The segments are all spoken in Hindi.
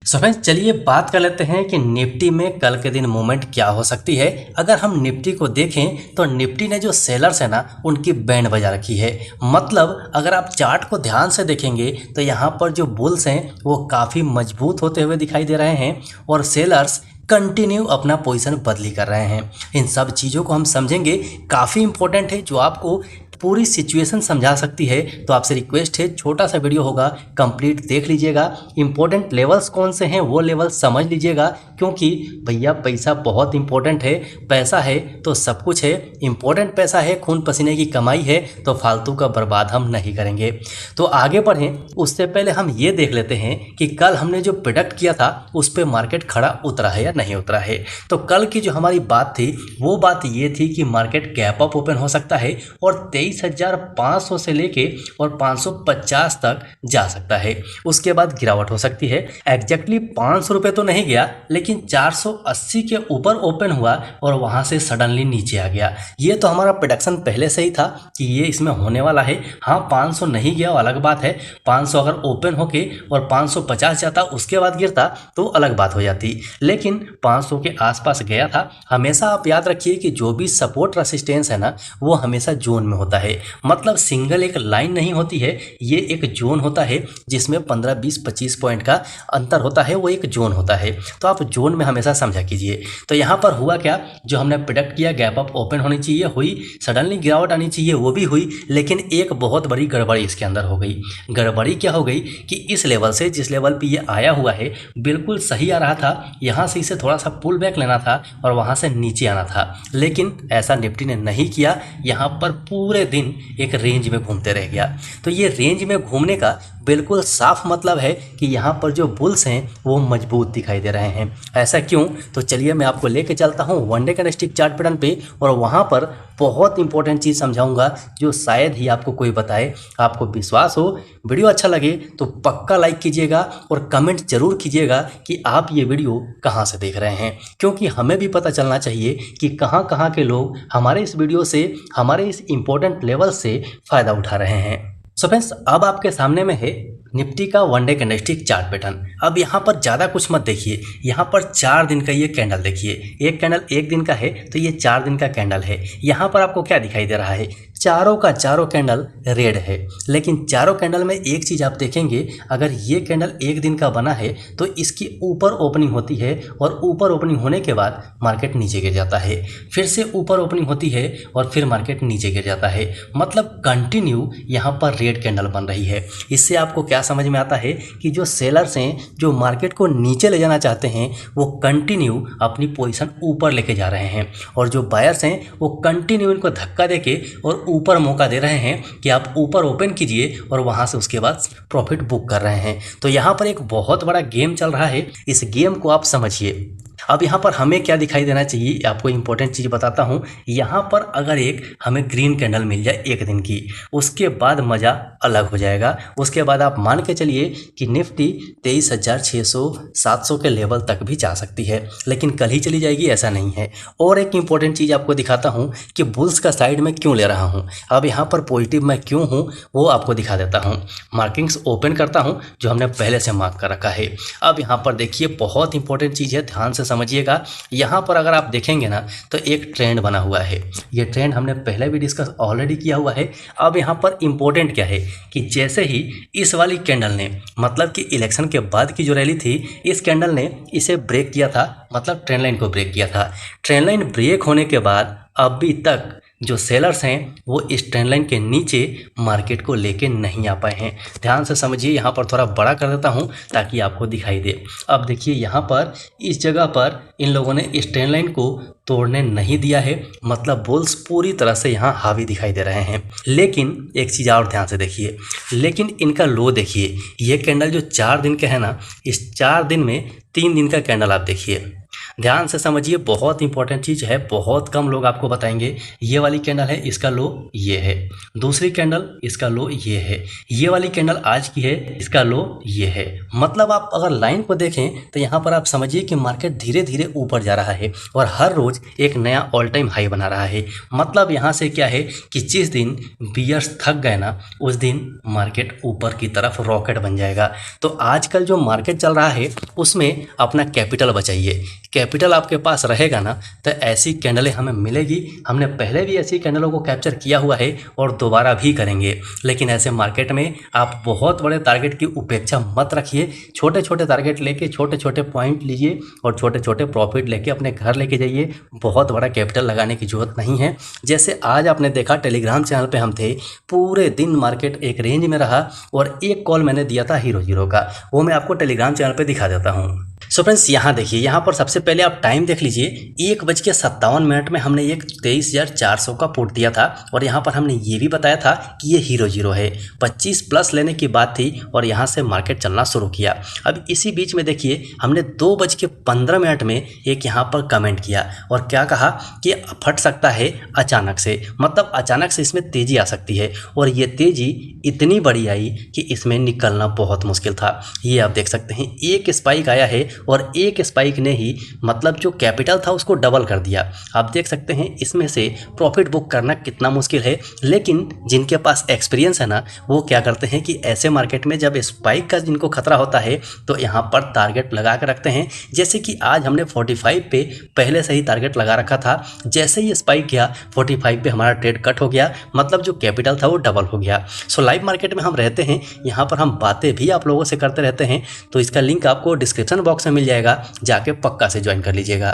सो फ्रेंड्स, चलिए बात कर लेते हैं कि निफ्टी में कल के दिन मूवमेंट क्या हो सकती है। अगर हम निफ्टी को देखें तो निफ्टी ने जो सेलर्स है ना, उनकी बैंड बजा रखी है। मतलब अगर आप चार्ट को ध्यान से देखेंगे तो यहाँ पर जो बुल्स हैं वो काफ़ी मजबूत होते हुए दिखाई दे रहे हैं और सेलर्स कंटिन्यू अपना पोजीशन बदली कर रहे हैं। इन सब चीज़ों को हम समझेंगे, काफ़ी इंपॉर्टेंट है, जो आपको पूरी सिचुएशन समझा सकती है। तो आपसे रिक्वेस्ट है, छोटा सा वीडियो होगा, कंप्लीट देख लीजिएगा। इंपॉर्टेंट लेवल्स कौन से हैं वो लेवल समझ लीजिएगा, क्योंकि भैया पैसा बहुत इंपॉर्टेंट है। पैसा है तो सब कुछ है, इंपॉर्टेंट पैसा है, खून पसीने की कमाई है, तो फालतू का बर्बाद हम नहीं करेंगे। तो आगे बढ़ें उससे पहले हम ये देख लेते हैं कि कल हमने जो प्रेडिक्ट किया था उस पर मार्केट खड़ा उतरा है या नहीं उतरा है। तो कल की जो हमारी बात थी वो बात ये थी कि मार्केट गैप अप ओपन हो सकता है और 23,500 से लेके और 550 तक जा सकता है। उसके बाद गिरावट हो सकती है। एग्जैक्टली 500 रुपये तो नहीं गया, लेकिन 480 के ऊपर ओपन हुआ और वहां से सडनली नीचे आ गया। ये तो हमारा प्रेडिक्शन पहले से ही था कि ये इसमें होने वाला है। हाँ, 500 नहीं गया अलग बात है। 500 अगर ओपन होके और 550 जाता उसके बाद गिरता तो अलग बात हो जाती, लेकिन 500 के आसपास गया था। हमेशा आप याद रखिए कि जो भी सपोर्ट रेसिस्टेंस है ना, वो हमेशा जोन में होता है। मतलब सिंगल एक लाइन नहीं होती है, ये एक जोन होता है जिसमें 15, 20, 25 पॉइंट का अंतर होता है। वो एक जोन होता है, तो आप जोन में हमेशा समझा कीजिए। तो यहाँ पर हुआ क्या, जो हमने प्रेडिक्ट किया गैप अप ओपन होनी चाहिए, हुई। सडनली गिरावट आनी चाहिए, वो भी हुई। लेकिन एक बहुत बड़ी गड़बड़ी इसके अंदर हो गई। गड़बड़ी क्या हो गई कि इस लेवल से जिस लेवल पे ये आया हुआ है बिल्कुल सही आ रहा था, यहाँ से इसे थोड़ा सा पुल बैक लेना था और वहाँ से नीचे आना था, लेकिन ऐसा निफ्टी ने नहीं किया। यहाँ पर पूरे दिन एक रेंज में घूमते रह गया। तो ये रेंज में घूमने का बिल्कुल साफ मतलब है कि यहाँ पर जो बुल्स हैं वो मजबूत दिखाई दे रहे हैं। ऐसा क्यों? तो चलिए मैं आपको लेके चलता हूँ वनडे कैंडलस्टिक चार्ट पैटर्न पे और वहाँ पर बहुत इंपॉर्टेंट चीज़ समझाऊंगा जो शायद ही आपको कोई बताए। आपको विश्वास हो, वीडियो अच्छा लगे तो पक्का लाइक कीजिएगा और कमेंट जरूर कीजिएगा कि आप ये वीडियो कहाँ से देख रहे हैं, क्योंकि हमें भी पता चलना चाहिए कि कहाँ कहाँ के लोग हमारे इस वीडियो से, हमारे इस इंपॉर्टेंट लेवल से फ़ायदा उठा रहे हैं। सो फ्रेंड्स, अब आपके सामने में है निफ्टी का वनडे कैंडलस्टिक चार्ट पैटर्न। अब यहाँ पर ज़्यादा कुछ मत देखिए, यहाँ पर 4 दिन का ये कैंडल देखिए। एक कैंडल 1 दिन का है तो ये 4 दिन का कैंडल है। यहाँ पर आपको क्या दिखाई दे रहा है? चारों का चारों कैंडल रेड है। लेकिन चारों कैंडल में एक चीज़ आप देखेंगे, अगर ये कैंडल 1 दिन का बना है तो इसकी ऊपर ओपनिंग होती है और ऊपर ओपनिंग होने के बाद मार्केट नीचे गिर जाता है, फिर से ऊपर ओपनिंग होती है और फिर मार्केट नीचे गिर जाता है। मतलब कंटिन्यू यहाँ पर रेड कैंडल बन रही है। इससे आपको क्या समझ में आता है कि जो सेलर्स हैं, जो मार्केट को नीचे ले जाना चाहते हैं, वो कंटिन्यू अपनी पोजीशन ऊपर लेके जा रहे हैं और जो बायर्स हैं वो कंटिन्यू इनको धक्का देके और ऊपर मौका दे रहे हैं कि आप ऊपर ओपन कीजिए और वहां से उसके बाद प्रॉफिट बुक कर रहे हैं। तो यहाँ पर एक बहुत बड़ा गेम चल रहा है, इस गेम को आप समझिए। अब यहाँ पर हमें क्या दिखाई देना चाहिए, आपको इंपॉर्टेंट चीज़ बताता हूँ। यहाँ पर अगर एक हमें ग्रीन कैंडल मिल जाए 1 दिन की, उसके बाद मज़ा अलग हो जाएगा। उसके बाद आप मान के चलिए कि निफ्टी 23,600, 700 के लेवल तक भी जा सकती है, लेकिन कल ही चली जाएगी ऐसा नहीं है। और एक इंपॉर्टेंट चीज़ आपको दिखाता हूँ कि बुल्स का साइड में क्यों ले रहा हूँ। अब यहाँ पर पॉजिटिव मैं क्यों हूँ वो आपको दिखा देता हूँ। मार्किंग्स ओपन करता हूँ जो हमने पहले से मार्क कर रखा है। अब यहाँ पर देखिए, बहुत इंपॉर्टेंट चीज़ है, ध्यान से समझिएगा। यहाँ पर अगर आप देखेंगे ना तो एक ट्रेंड बना हुआ है। ये ट्रेंड हमने पहले भी डिस्कस ऑलरेडी किया हुआ है। अब यहाँ पर इंपॉर्टेंट क्या है कि जैसे ही इस वाली कैंडल ने, मतलब कि इलेक्शन के बाद की जो रैली थी, इस कैंडल ने इसे ब्रेक किया था, मतलब ट्रेंड लाइन को ब्रेक किया था। ट्रेंड लाइन ब्रेक होने के बाद अभी तक जो सेलर्स हैं वो इस ट्रेंड लाइन के नीचे मार्केट को लेके नहीं आ पाए हैं। ध्यान से समझिए, यहाँ पर थोड़ा बड़ा कर देता हूँ ताकि आपको दिखाई दे। अब देखिए, यहाँ पर इस जगह पर इन लोगों ने इस ट्रेंड लाइन को तोड़ने नहीं दिया है, मतलब बुल्स पूरी तरह से यहाँ हावी दिखाई दे रहे हैं। लेकिन एक चीज़ और ध्यान से देखिए, लेकिन इनका लो देखिए। ये कैंडल जो 4 दिन का है ना, इस 4 दिन में 3 दिन का कैंडल आप देखिए। ध्यान से समझिए, बहुत इंपॉर्टेंट चीज़ है, बहुत कम लोग आपको बताएंगे। ये वाली कैंडल है, इसका लो ये है। दूसरी कैंडल, इसका लो ये है। ये वाली कैंडल आज की है, इसका लो ये है। मतलब आप अगर लाइन को देखें तो यहाँ पर आप समझिए कि मार्केट धीरे धीरे ऊपर जा रहा है और हर रोज एक नया ऑल टाइम हाई बना रहा है। मतलब यहाँ से क्या है कि जिस दिन बियर्स थक गए ना, उस दिन मार्केट ऊपर की तरफ रॉकेट बन जाएगा। तो आजकल जो मार्केट चल रहा है उसमें अपना कैपिटल बचाइए। कैपिटल आपके पास रहेगा ना तो ऐसी कैंडलें हमें मिलेगी। हमने पहले भी ऐसी कैंडलों को कैप्चर किया हुआ है और दोबारा भी करेंगे। लेकिन ऐसे मार्केट में आप बहुत बड़े टारगेट की उपेक्षा मत रखिए। छोटे छोटे टारगेट लेके छोटे छोटे पॉइंट लीजिए और छोटे छोटे प्रॉफिट लेके अपने घर लेके जाइए। बहुत बड़ा कैपिटल लगाने की जरूरत नहीं है। जैसे आज आपने देखा टेलीग्राम चैनल पे हम थे, पूरे दिन मार्केट एक रेंज में रहा और एक कॉल मैंने दिया था हीरो जीरो का, वो मैं आपको टेलीग्राम चैनल पे दिखा देता हूँ। सो फ्रेंड्स, यहाँ देखिए, यहाँ पर सबसे पहले आप टाइम देख लीजिए। 1:57 में हमने एक 23,400 का पुट दिया था और यहाँ पर हमने ये भी बताया था कि ये हीरो जीरो है। 25 प्लस लेने की बात थी और यहाँ से मार्केट चलना शुरू किया। अब इसी बीच में देखिए, हमने 2:15 में एक यहाँ पर कमेंट किया और क्या कहा कि फट सकता है अचानक से, मतलब अचानक से इसमें तेज़ी आ सकती है। और ये तेज़ी इतनी बड़ी आई कि इसमें निकलना बहुत मुश्किल था। ये आप देख सकते हैं, एक स्पाइक आया है और एक स्पाइक ने ही मतलब जो कैपिटल था उसको डबल कर दिया। आप देख सकते हैं इसमें से प्रॉफिट बुक करना कितना मुश्किल है। लेकिन जिनके पास एक्सपीरियंस है ना, वो क्या करते हैं कि ऐसे मार्केट में जब स्पाइक का जिनको खतरा होता है तो यहाँ पर टारगेट लगा कर रखते हैं। जैसे कि आज हमने 45 पे पहले से ही टारगेट लगा रखा था। जैसे ही स्पाइक गया 45 पे हमारा ट्रेड कट हो गया, मतलब जो कैपिटल था वो डबल हो गया। सो लाइव मार्केट में हम रहते हैं, यहाँ पर हम बातें भी आप लोगों से करते रहते हैं। तो इसका लिंक आपको डिस्क्रिप्शन बॉक्स में मिल जाएगा, जाके पक्का से ज्वाइन कर लीजिएगा।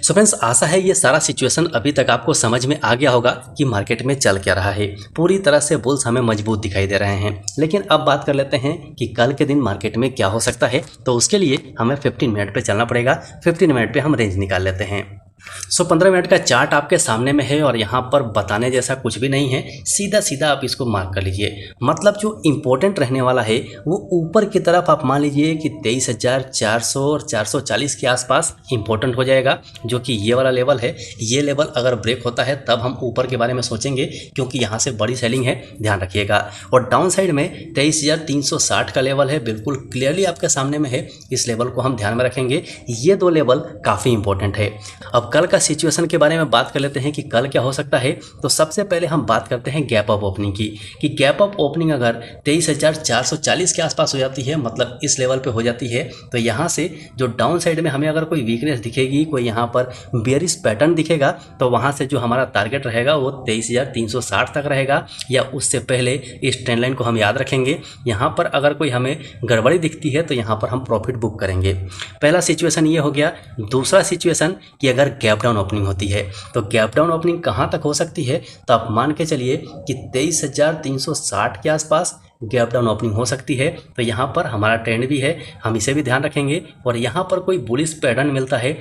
सो फ्रेंड्स, आशा है ये सारा सिचुएशन अभी तक आपको समझ में आ गया होगा कि मार्केट में चल क्या रहा है। पूरी तरह से बुल्स हमें मजबूत दिखाई दे रहे हैं। लेकिन अब बात कर लेते हैं कि कल के दिन मार्केट में क्या हो सकता है। तो उसके लिए हमें 15 मिनट पे चलना पड़ेगा। 15 मिनट पे हम रेंज निकाल लेते हैं। 15 मिनट का चार्ट आपके सामने में है और यहाँ पर बताने जैसा कुछ भी नहीं है। सीधा सीधा आप इसको मार्क कर लीजिए। मतलब जो इम्पोर्टेंट रहने वाला है वो ऊपर की तरफ आप मान लीजिए कि 23,400 और 440 के आसपास इम्पोर्टेंट हो जाएगा, जो कि ये वाला लेवल है। ये लेवल अगर ब्रेक होता है तब हम ऊपर के बारे में सोचेंगे, क्योंकि यहाँ से बड़ी सेलिंग है, ध्यान रखिएगा। और डाउन साइड में 23,360 का लेवल है, बिल्कुल क्लियरली आपके सामने में है। इस लेवल को हम ध्यान में रखेंगे। ये दो लेवल काफ़ी इंपॉर्टेंट है। अब कल का सिचुएशन के बारे में बात कर लेते हैं कि कल क्या हो सकता है। तो सबसे पहले हम बात करते हैं गैप अप ओपनिंग की, कि गैप अप ओपनिंग अगर 23,440 के आसपास हो जाती है, मतलब इस लेवल पे हो जाती है, तो यहाँ से जो डाउन साइड में हमें अगर कोई वीकनेस दिखेगी, कोई यहाँ पर बेयरिश पैटर्न दिखेगा, तो वहाँ से जो हमारा टारगेट रहेगा वो 23,360 तक रहेगा, या उससे पहले इस ट्रेंड लाइन को हम याद रखेंगे। यहाँ पर अगर कोई हमें गड़बड़ी दिखती है तो यहाँ पर हम प्रॉफिट बुक करेंगे। पहला सिचुएशन ये हो गया। दूसरा सिचुएशन कि अगर गैप डाउन ओपनिंग होती है, तो गैप डाउन ओपनिंग कहाँ तक हो सकती है, तो आप मान के चलिए कि 23,360 के आसपास गैप डाउन ओपनिंग हो सकती है। तो यहाँ पर हमारा ट्रेंड भी है, हम इसे भी ध्यान रखेंगे। और यहाँ पर कोई बुलिश पैटर्न मिलता है,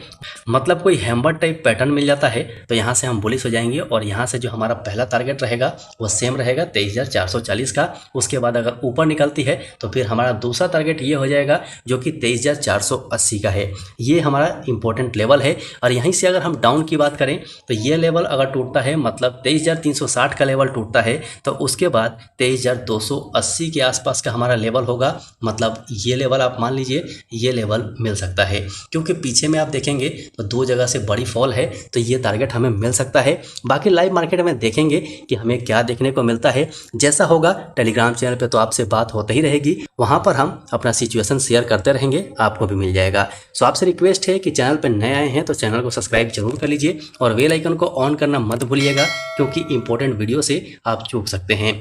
मतलब कोई हैम्बर टाइप पैटर्न मिल जाता है, तो यहाँ से हम बुलिश हो जाएंगे। और यहाँ से जो हमारा पहला टारगेट रहेगा वो सेम रहेगा 23,440 का। उसके बाद अगर ऊपर निकलती है तो फिर हमारा दूसरा टारगेट ये हो जाएगा, जो कि 23,480 का है। ये हमारा इंपॉर्टेंट लेवल है। और यहीं से अगर हम डाउन की बात करें तो ये लेवल अगर टूटता है, मतलब 23,360 का लेवल टूटता है, तो उसके बाद 23,280 के आसपास का हमारा लेवल होगा। मतलब ये लेवल आप मान लीजिए ये लेवल मिल सकता है, क्योंकि पीछे में आप देखेंगे तो दो जगह से बड़ी फॉल है, तो ये टारगेट हमें मिल सकता है। बाकी लाइव मार्केट में देखेंगे कि हमें क्या देखने को मिलता है। जैसा होगा टेलीग्राम चैनल पे तो आपसे बात होती ही रहेगी, वहां पर हम अपना सिचुएशन शेयर करते रहेंगे, आपको भी मिल जाएगा। सो आपसे रिक्वेस्ट है कि चैनल पर नए आए हैं तो चैनल को सब्सक्राइब जरूर कर लीजिए और बेल आइकन को ऑन करना मत भूलिएगा, क्योंकि इंपॉर्टेंट वीडियो से आप चूक सकते हैं।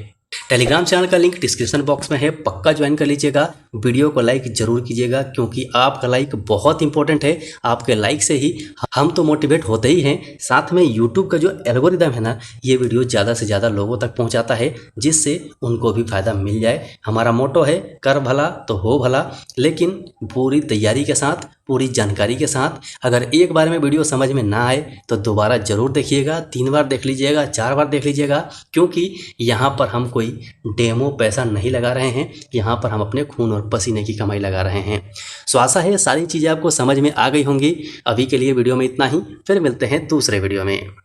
टेलीग्राम चैनल का लिंक डिस्क्रिप्शन बॉक्स में है, पक्का ज्वाइन कर लीजिएगा। वीडियो को लाइक जरूर कीजिएगा, क्योंकि आपका लाइक बहुत इंपॉर्टेंट है। आपके लाइक से ही हम तो मोटिवेट होते ही हैं, साथ में यूट्यूब का जो एल्गोरिदम है ना, ये वीडियो ज़्यादा से ज़्यादा लोगों तक पहुंचाता है, जिससे उनको भी फ़ायदा मिल जाए। हमारा मोटो है कर भला तो हो भला, लेकिन पूरी तैयारी के साथ पूरी जानकारी के साथ। अगर एक बार में वीडियो समझ में ना आए तो दोबारा ज़रूर देखिएगा, 3 बार देख लीजिएगा, 4 बार देख लीजिएगा, क्योंकि यहाँ पर हम कोई डेमो पैसा नहीं लगा रहे हैं, यहाँ पर हम अपने खून और पसीने की कमाई लगा रहे हैं। सो आशा है सारी चीज़ें आपको समझ में आ गई होंगी। अभी के लिए वीडियो में इतना ही, फिर मिलते हैं दूसरे वीडियो में।